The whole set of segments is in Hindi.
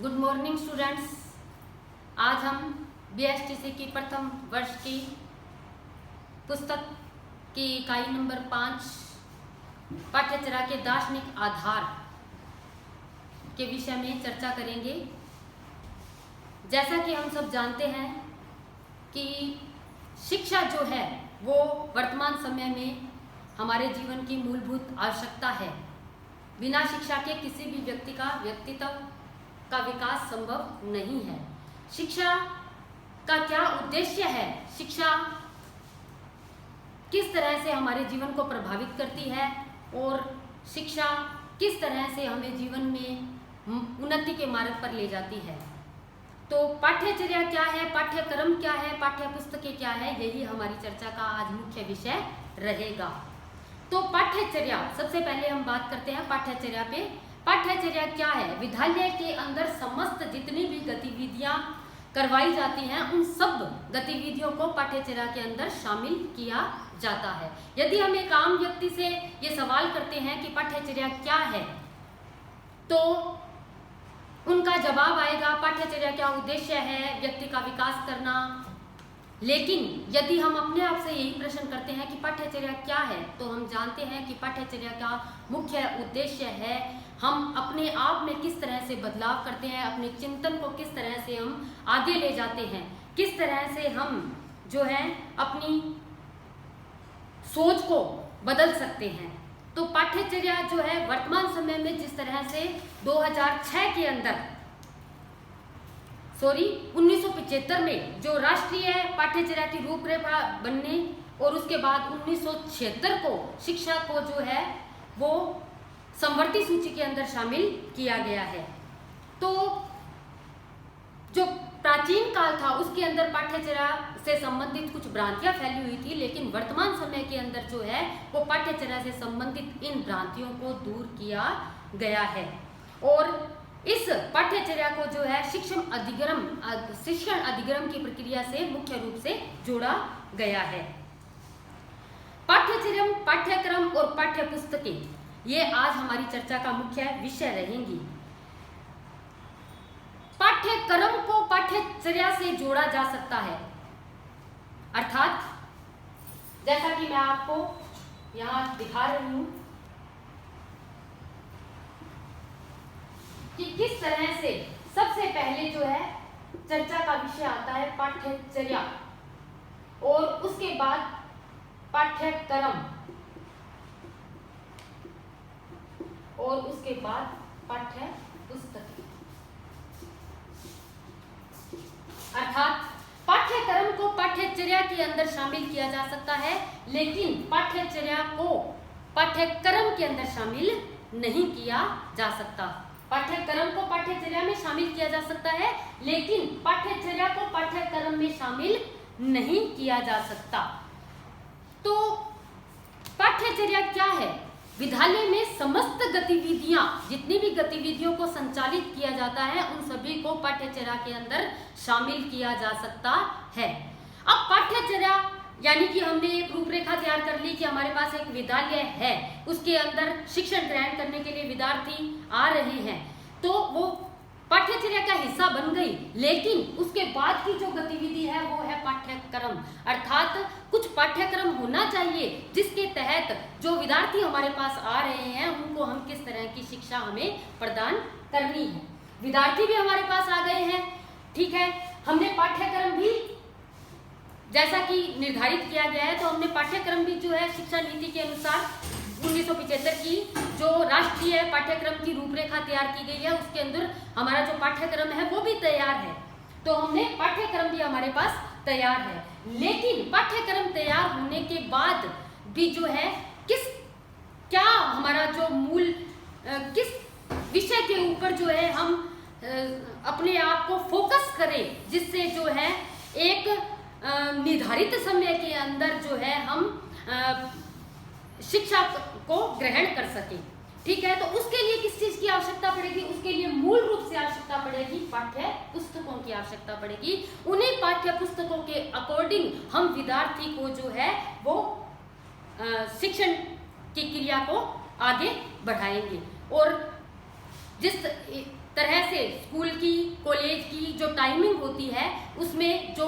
Good morning students. आज हम बीएसटीसी की प्रथम वर्ष की पुस्तक की इकाई नंबर 5 पाठ्यचर्या के दार्शनिक आधार के विषय में चर्चा करेंगे। जैसा कि हम सब जानते हैं कि शिक्षा जो है वो वर्तमान समय में हमारे जीवन की मूलभूत आवश्यकता है। बिना शिक्षा के किसी भी व्यक्ति का व्यक्तित्व का विकास संभव नहीं है। शिक्षा का क्या उद्देश्य है, शिक्षा किस तरह से हमारे जीवन को प्रभावित करती है और शिक्षा किस तरह से हमें जीवन में उन्नति के मार्ग पर ले जाती है। तो पाठ्यचर्या क्या है, पाठ्यक्रम क्या है, पाठ्य पुस्तकें क्या है, यही हमारी चर्चा का आज मुख्य विषय रहेगा। तो पाठ्यचर्या, सबसे पहले हम बात करते हैं पाठ्यचर्या पे। पाठ्यचर्या क्या है? विद्यालय के अंदर समस्त जितनी भी गतिविधियां करवाई जाती हैं उन सब गतिविधियों को पाठ्यचर्या के अंदर शामिल किया जाता है। यदि हम एक आम व्यक्ति से ये सवाल करते हैं कि पाठ्यचर्या क्या है, तो उनका जवाब आएगा पाठ्यचर्या क्या उद्देश्य है, व्यक्ति का विकास करना। लेकिन यदि हम अपने आप से यही प्रश्न करते हैं कि पाठ्यचर्या क्या है, तो हम जानते हैं कि पाठ्यचर्या का मुख्य उद्देश्य है हम अपने आप में किस तरह से बदलाव करते हैं, अपने चिंतन को किस तरह से हम आगे ले जाते हैं, किस तरह से हम जो है अपनी सोच को बदल सकते हैं। तो पाठ्यचर्या जो है वर्तमान समय में जिस तरह से 2006 के अंदर 1975 में जो राष्ट्रीय पाठ्यचर्या की रूपरेखा बनने और उसके बाद 1976 को शिक्षा को जो है वो समवर्ती सूची के अंदर शामिल किया गया है। तो जो प्राचीन काल था उसके अंदर पाठ्यचर्या से संबंधित कुछ भ्रांतियां फैली हुई थी, लेकिन वर्तमान समय के अंदर जो है वो पाठ्यचर्या से संबंधित इन भ्रांतियों को दूर किया गया है और इस पाठ्यचर्या को जो है शिक्षण अधिगम की प्रक्रिया से मुख्य रूप से जोड़ा गया है। पाठ्यक्रम और पाठ्य पुस्तकें ये आज हमारी चर्चा का मुख्य विषय रहेंगी। पाठ्यक्रम को पाठ्यचर्या से जोड़ा जा सकता है, अर्थात जैसा कि मैं आपको यहाँ दिखा रही हूं कि किस तरह से सबसे पहले जो है चर्चा का विषय आता है पाठ्यचर्या और उसके बाद पाठ्यक्रम और उसके बाद पाठ्य पुस्तक। अर्थात पाठ्यक्रम को पाठ्यचर्या के अंदर शामिल किया जा सकता है, लेकिन पाठ्यचर्या को पाठ्यक्रम के अंदर शामिल नहीं किया जा सकता। पाठ्यक्रम को पाठ्यचर्या में शामिल किया जा सकता है, लेकिन पाठ्यचर्या को पाठ्यक्रम में शामिल नहीं किया जा सकता। तो पाठ्यचर्या क्या है? विद्यालय में समस्त गतिविधियां, जितनी भी गतिविधियों को संचालित किया जाता है उन सभी को पाठ्यचर्या के अंदर शामिल किया जा सकता है। अब पाठ्यचर्या यानी कि हमने एक रूपरेखा तैयार कर ली कि हमारे पास एक विद्यालय है, उसके अंदर शिक्षण ग्रहण करने के लिए विद्यार्थी आ रहे हैं, तो वो पाठ्यचर्या का हिस्सा बन गई। लेकिन उसके बाद की जो गतिविधि है वो है पाठ्यक्रम, अर्थात कुछ पाठ्यक्रम होना चाहिए जिसके तहत जो विद्यार्थी हमारे पास आ रहे हैं उनको हम किस तरह की शिक्षा हमें प्रदान करनी है। विद्यार्थी भी हमारे पास आ गए हैं, ठीक है, हमने पाठ्यक्रम भी जैसा कि निर्धारित किया गया है, तो हमने पाठ्यक्रम भी जो है शिक्षा नीति के अनुसार 1975 की जो राष्ट्रीय पाठ्यक्रम की रूपरेखा तैयार की गई है उसके अंदर हमारा जो पाठ्यक्रम है वो भी तैयार है। तो हमने पाठ्यक्रम भी हमारे पास तैयार है, लेकिन पाठ्यक्रम तैयार होने के बाद भी जो है क्या हमारा जो मूल किस विषय के ऊपर जो है हम अपने आप को फोकस करें, जिससे जो है एक निर्धारित समय के अंदर जो है हम शिक्षा को ग्रहण कर सकें, ठीक है। तो उसके लिए किस चीज की आवश्यकता पड़ेगी? उसके लिए मूल रूप से आवश्यकता पड़ेगी पाठ्य पुस्तकों की आवश्यकता पड़ेगी। उन्हीं पाठ्य पुस्तकों के अकॉर्डिंग हम विद्यार्थी को जो है वो शिक्षण की क्रिया को आगे बढ़ाएंगे और जिस तरह से स्कूल की, कॉलेज की जो टाइमिंग होती है उसमें जो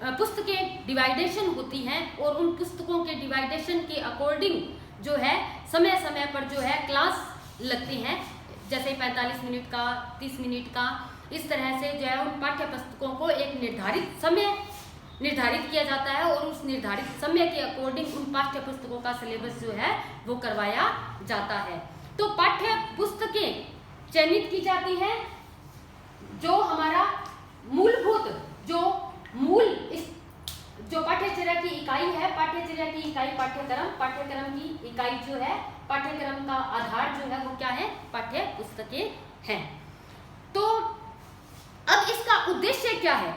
पुस्तकें डिवाइडेशन होती हैं और उन पुस्तकों के डिवाइडेशन के अकॉर्डिंग जो है समय समय पर जो है क्लास लगती हैं, जैसे 45 मिनट का, 30 मिनट का, इस तरह से जो है उन पाठ्य पुस्तकों को एक निर्धारित समय निर्धारित किया जाता है और उस निर्धारित समय के अकॉर्डिंग उन पाठ्य पुस्तकों का सिलेबस जो है वो करवाया जाता है। तो पाठ्य पुस्तकें चयनित की जाती है, जो हमारा मूलभूत जो पाठ्यचर्या की इकाई है, पाठ्यचर्या की इकाई पाठ्यक्रम की इकाई जो है, पाठ्यक्रम का आधार जो है वो क्या है, पाठ्य पुस्तकें हैं। तो अब इसका उद्देश्य क्या है,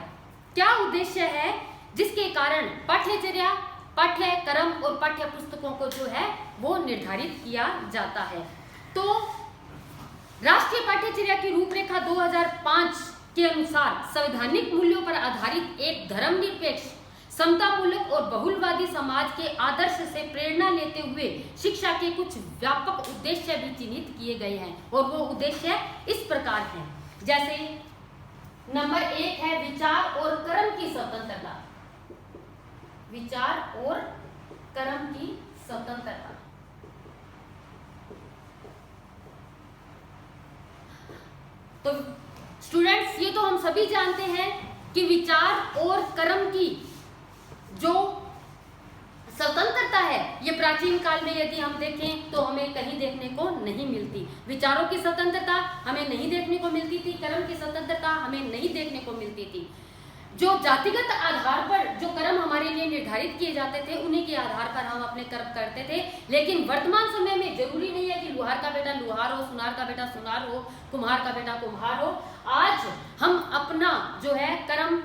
क्या उद्देश्य है जिसके कारण पाठ्यचर्या, पाठ्यक्रम और पाठ्य पुस्तकों को जो है वो निर्धारित किया जाता है। तो राष्ट्रीय पाठ्यचर्या की रूपरेखा 2005 के अनुसार संवैधानिक मूल्यों पर आधारित एक धर्मनिरपेक्ष, समतामूलक और बहुलवादी समाज के आदर्श से प्रेरणा लेते हुए शिक्षा के कुछ व्यापक उद्देश्य भी चिन्हित किए गए हैं और वो उद्देश्य इस प्रकार हैं। जैसे नंबर 1 है विचार और कर्म की स्वतंत्रता, विचार और कर्म की स्वतंत्रता। तो स्टूडेंट्स, ये तो हम सभी जानते हैं कि विचार और कर्म की जो स्वतंत्रता है ये प्राचीन काल में यदि हम देखें तो हमें कहीं देखने को नहीं मिलती। विचारों की स्वतंत्रता हमें नहीं देखने को मिलती थी, कर्म की स्वतंत्रता हमें नहीं देखने को मिलती थी। जो जातिगत आधार पर जो कर्म हमारे लिए निर्धारित किए जाते थे उन्हीं के आधार पर हम अपने कर्म करते थे, लेकिन वर्तमान समय में जरूरी नहीं है कि लुहार का बेटा लुहार हो, सुनार का बेटा सुनार हो, कुम्हार का बेटा कुम्हार हो। आज हम अपना जो है कर्म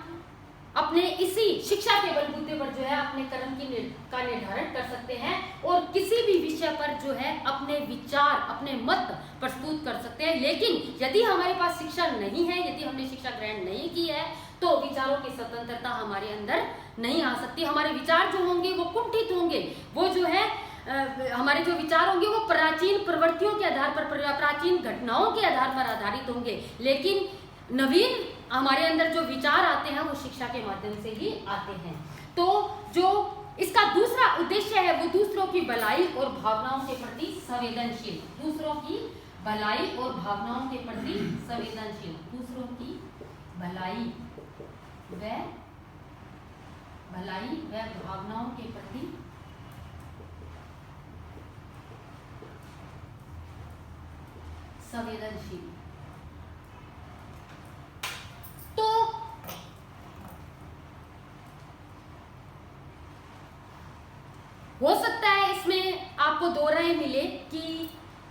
अपने इसी शिक्षा के बलबूते पर जो है अपने कर्म का निर्धारण कर सकते हैं और किसी भी विषय पर जो है अपने विचार, अपने मत प्रस्तुत कर सकते हैं। लेकिन यदि हमारे पास शिक्षा नहीं है, यदि हमने शिक्षा ग्रहण नहीं की है, तो विचारों की स्वतंत्रता हमारे अंदर नहीं आ सकती। हमारे विचार जो होंगे वो कुंठित होंगे, वो जो है हमारे जो विचार होंगे वो प्राचीन प्रवृत्तियों के आधार पर, प्राचीन घटनाओं के आधार पर आधारित होंगे। लेकिन नवीन हमारे अंदर जो विचार आते हैं वो शिक्षा के माध्यम से ही आते हैं। तो जो इसका दूसरा उद्देश्य है वो दूसरों की भलाई और भावनाओं के प्रति संवेदनशील, दूसरों की भलाई और भावनाओं के प्रति संवेदनशील, दूसरों की भलाई व भावनाओं के प्रति संवेदनशील। तो हो सकता है इसमें आपको दो राय मिले कि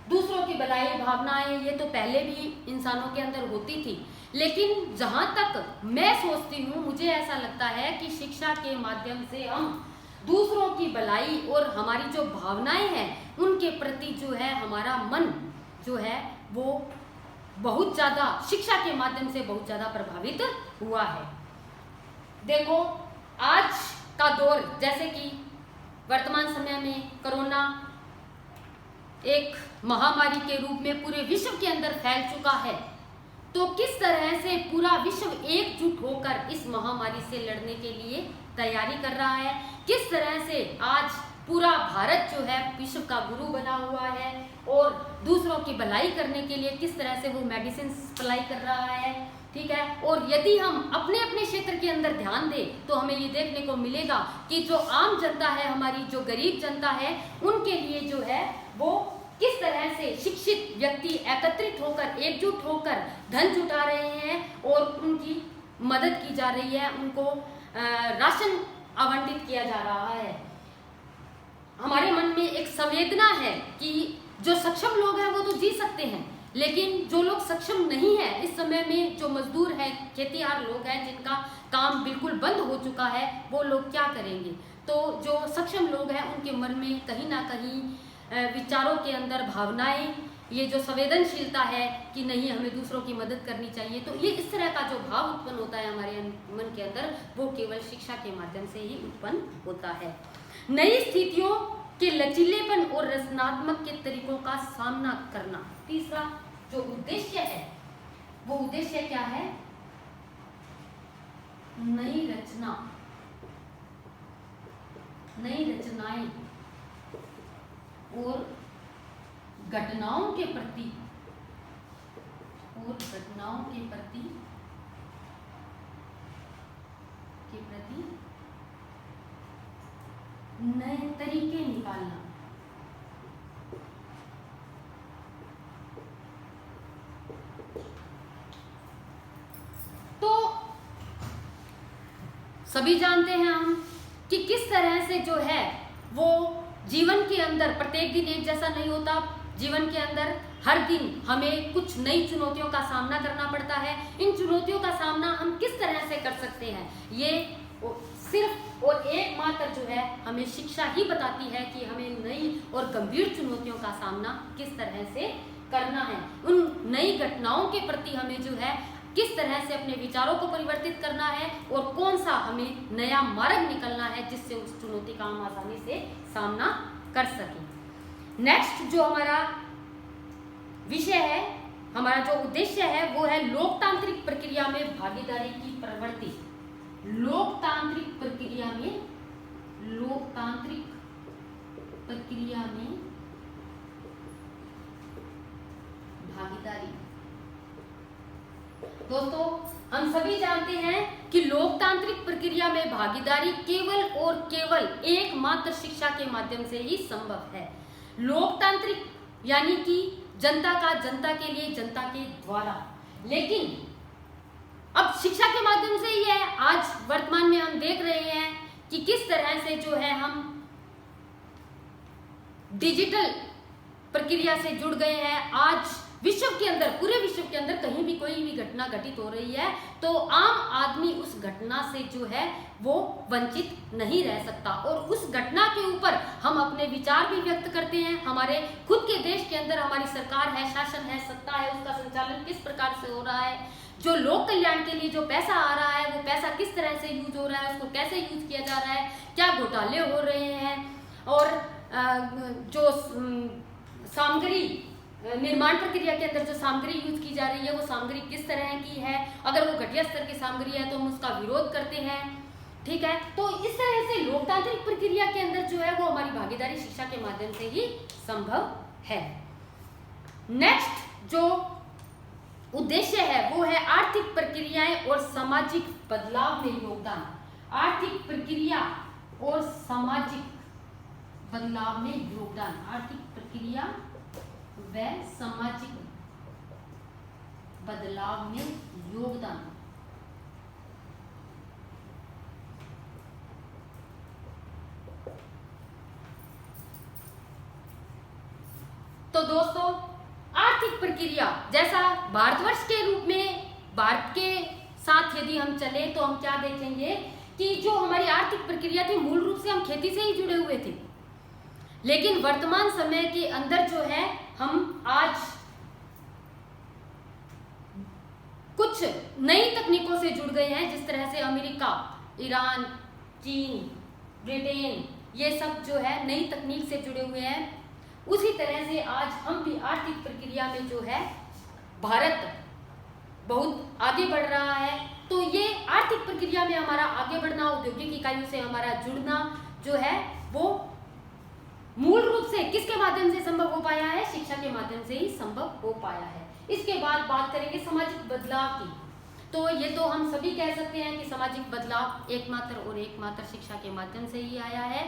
दूसरों की भलाई भावनाएं ये तो पहले भी इंसानों के अंदर होती थी, लेकिन जहां तक मैं सोचती हूँ, मुझे ऐसा लगता है कि शिक्षा के माध्यम से हम दूसरों की भलाई और हमारी जो भावनाएं हैं उनके प्रति जो है हमारा मन जो है वो बहुत ज़्यादा शिक्षा के माध्यम से बहुत ज़्यादा प्रभावित हुआ है। देखो आज का दौर, जैसे कि वर्तमान समय में कोरोना एक महामारी के रूप में पूरे विश्व के अंदर फैल चुका है, तो किस तरह से पूरा विश्व एकजुट होकर इस महामारी से लड़ने के लिए तैयारी कर रहा है, किस तरह से आज पूरा भारत जो है विश्व का गुरु बना हुआ है और दूसरों की भलाई करने के लिए किस तरह से वो मेडिसिन सप्लाई कर रहा है, ठीक है। और यदि हम अपने अपने क्षेत्र के अंदर ध्यान दें तो हमें ये देखने को मिलेगा कि जो आम जनता है, हमारी जो गरीब जनता है, उनके लिए जो है वो किस तरह से शिक्षित व्यक्ति एकत्रित होकर, एकजुट होकर धन जुटा रहे हैं और उनकी मदद की जा रही है, उनको राशन आवंटित किया जा रहा है। हमारे मन में एक संवेदना है कि जो सक्षम लोग हैं वो तो जी सकते हैं, लेकिन जो लोग सक्षम नहीं है इस समय में, जो मजदूर हैं, खेतीहार लोग हैं जिनका काम बिल्कुल बंद हो चुका है, वो लोग क्या करेंगे। तो जो सक्षम लोग हैं उनके मन में कहीं ना कहीं विचारों के अंदर भावनाएं, ये जो संवेदनशीलता है कि नहीं हमें दूसरों की मदद करनी चाहिए, तो ये इस तरह का जो भाव उत्पन्न होता है हमारे मन के अंदर, वो केवल शिक्षा के माध्यम से ही उत्पन्न होता है। नई स्थितियों के लचीलेपन और रचनात्मक के तरीकों का सामना करना, तीसरा जो उद्देश्य वो उद्देश्य क्या है? नई रचना, नई रचनाएं और घटनाओं के प्रति नए तरीके निकालना। तो सभी जानते हैं हम कि किस तरह से जो है वो जीवन के अंदर प्रत्येक दिन एक जैसा नहीं होता। जीवन के अंदर हर दिन हमें कुछ नई चुनौतियों का सामना करना पड़ता है। इन चुनौतियों का सामना हम किस तरह से कर सकते हैं, ये सिर्फ और एकमात्र जो है हमें शिक्षा ही बताती है कि हमें नई और गंभीर चुनौतियों का सामना किस तरह से करना है। उन नई घटनाओं के प्रति हमें जो है किस तरह से अपने विचारों को परिवर्तित करना है और कौन सा हमें नया मार्ग निकलना है जिससे उस चुनौती का हम आसानी से सामना कर सकें। नेक्स्ट जो हमारा विषय है, हमारा जो उद्देश्य है वो है लोकतांत्रिक प्रक्रिया में भागीदारी की प्रवृत्ति। लोकतांत्रिक प्रक्रिया में भागीदारी। दोस्तों हम सभी जानते हैं कि लोकतांत्रिक प्रक्रिया में भागीदारी केवल और केवल एकमात्र शिक्षा के माध्यम से ही संभव है। लोकतांत्रिक यानी कि जनता का जनता के लिए, जनता के द्वारा। लेकिन अब शिक्षा के माध्यम से ही है। आज वर्तमान में हम देख रहे हैं कि किस तरह से जो है हम डिजिटल प्रक्रिया से जुड़ गए हैं। आज विश्व के अंदर, पूरे विश्व के अंदर कहीं भी कोई भी घटना घटित हो रही है तो आम आदमी उस घटना से जो है वो वंचित नहीं रह सकता और उस घटना के ऊपर हम अपने विचार भी व्यक्त करते हैं। हमारे खुद के देश के अंदर हमारी सरकार है, शासन है, सत्ता है, उसका संचालन किस प्रकार से हो रहा है, जो लोक कल्याण के लिए जो पैसा आ रहा है वो पैसा किस तरह से यूज हो रहा है, उसको कैसे यूज किया जा रहा है, क्या घोटाले हो रहे हैं, और जो सामग्री निर्माण प्रक्रिया के अंदर जो सामग्री यूज की जा रही है वो सामग्री किस तरह की है। अगर वो घटिया स्तर की सामग्री है तो हम उसका विरोध करते हैं। ठीक है, तो इस तरह से लोकतांत्रिक प्रक्रिया के अंदर जो है वो हमारी भागीदारी शिक्षा के माध्यम से ही संभव है। नेक्स्ट जो उद्देश्य है वो है आर्थिक प्रक्रियाएं और सामाजिक बदलाव में योगदान। आर्थिक प्रक्रिया और सामाजिक बदलाव में योगदान। आर्थिक प्रक्रिया व सामाजिक बदलाव में योगदान। तो दोस्तों आर्थिक प्रक्रिया, जैसा भारतवर्ष के रूप में भारत के साथ यदि हम चले तो हम क्या देखेंगे कि जो हमारी आर्थिक प्रक्रिया थी मूल रूप से हम खेती से ही जुड़े हुए थे। लेकिन वर्तमान समय के अंदर जो है हम आज कुछ नई तकनीकों से जुड़ गए हैं, जिस तरह से अमेरिका, ईरान, चीन, ब्रिटेन, ये सब जो है नई तकनीक से जुड़े हुए हैं। उसी तरह से आज हम भी आर्थिक प्रक्रिया में जो है भारत बहुत आगे बढ़ रहा है। तो ये आर्थिक प्रक्रिया में हमारा आगे बढ़ना, औद्योगिक इकाइयों से हमारा जुड़ना जो है वो मूल रूप से किसके माध्यम से संभव हो पाया है? शिक्षा के माध्यम से ही संभव हो पाया है। इसके बाद बात करेंगे सामाजिक बदलाव की। तो ये तो हम सभी कह सकते हैं कि सामाजिक बदलाव एकमात्र और एकमात्र शिक्षा के माध्यम से ही आया है।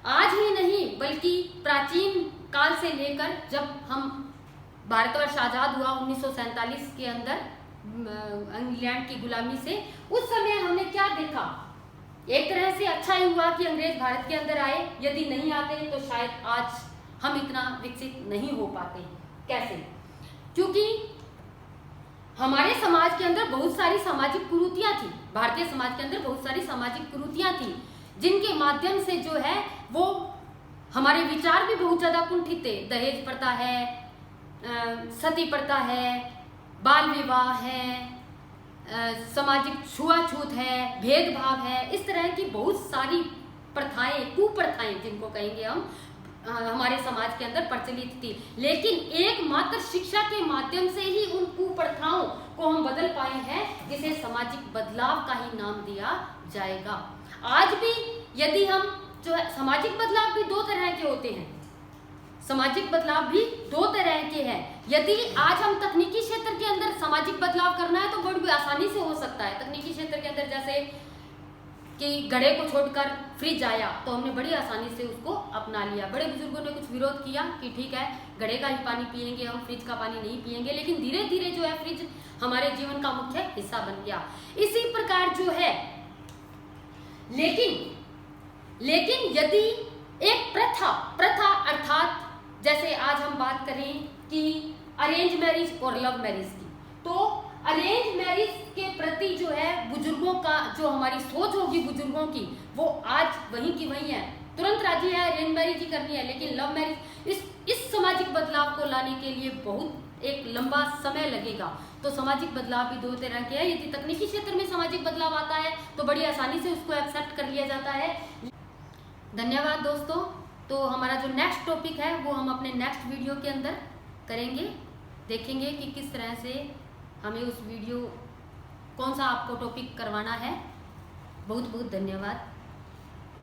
आज ही नहीं बल्कि प्राचीन काल से लेकर जब हम भारतवर्ष आजाद हुआ 1947 के अंदर इंग्लैंड की गुलामी से, उस समय हमने क्या देखा? एक तरह से अच्छा ही हुआ कि अंग्रेज भारत के अंदर आए। यदि नहीं आते तो शायद आज हम इतना विकसित नहीं हो पाते। कैसे? क्योंकि हमारे समाज के अंदर बहुत सारी सामाजिक कुरीतियां थी। भारतीय समाज के अंदर बहुत सारी सामाजिक कुरीतियां थी जिनके माध्यम से जो है वो हमारे विचार भी बहुत ज्यादा कुंठित थे। दहेज प्रथा है, सती प्रथा है, बाल विवाह है, सामाजिक छुआछूत है, भेदभाव है, इस तरह की बहुत सारी प्रथाएं, कुप्रथाएं जिनको कहेंगे हम, हमारे समाज के अंदर प्रचलित थी। लेकिन एकमात्र शिक्षा के माध्यम से ही उन कुप्रथाओं को बदल पाए हैं, जिसे सामाजिक बदलाव का ही नाम दिया जाएगा। आज भी यदि हम जो है, सामाजिक बदलाव भी दो तरह के होते हैं, सामाजिक बदलाव भी दो तरह के हैं। यदि आज हम तकनीकी क्षेत्र के अंदर सामाजिक बदलाव करना है तो बड़ी आसानी से हो सकता है। तकनीकी क्षेत्र के अंदर जैसे कि घड़े को छोड़कर फ्रिज आया तो हमने बड़ी आसानी से उसको अपना लिया। बड़े बुजुर्गों ने कुछ विरोध किया कि ठीक है घड़े का ही पानी पिएंगे, हम फ्रिज का पानी नहीं पिएंगे, लेकिन धीरे धीरे जो है फ्रिज हमारे जीवन का मुख्य हिस्सा बन गया। इसी प्रकार जो है लेकिन यदि एक प्रथा अर्थात जैसे आज हम बात करें कि अरेंज मैरिज और लव मैरिज की, तो अरेंज मैरिज के प्रति जो है बुजुर्गों का जो हमारी सोच होगी बुजुर्गों की, वो आज वहीं की वहीं है, तुरंत राजी है अरेंज मैरिज ही करनी है। लेकिन लव मैरिज इस सामाजिक बदलाव को लाने के लिए बहुत एक लंबा समय लगेगा। तो सामाजिक बदलाव भी दो तरह के हैं। यदि तकनीकी क्षेत्र में सामाजिक बदलाव आता है तो बड़ी आसानी से उसको एक्सेप्ट कर लिया जाता है। धन्यवाद दोस्तों। तो हमारा जो नेक्स्ट टॉपिक है वो हम अपने नेक्स्ट वीडियो के अंदर करेंगे, देखेंगे कि किस तरह से हमें उस वीडियो कौन सा आपको टॉपिक करवाना है। बहुत बहुत धन्यवाद।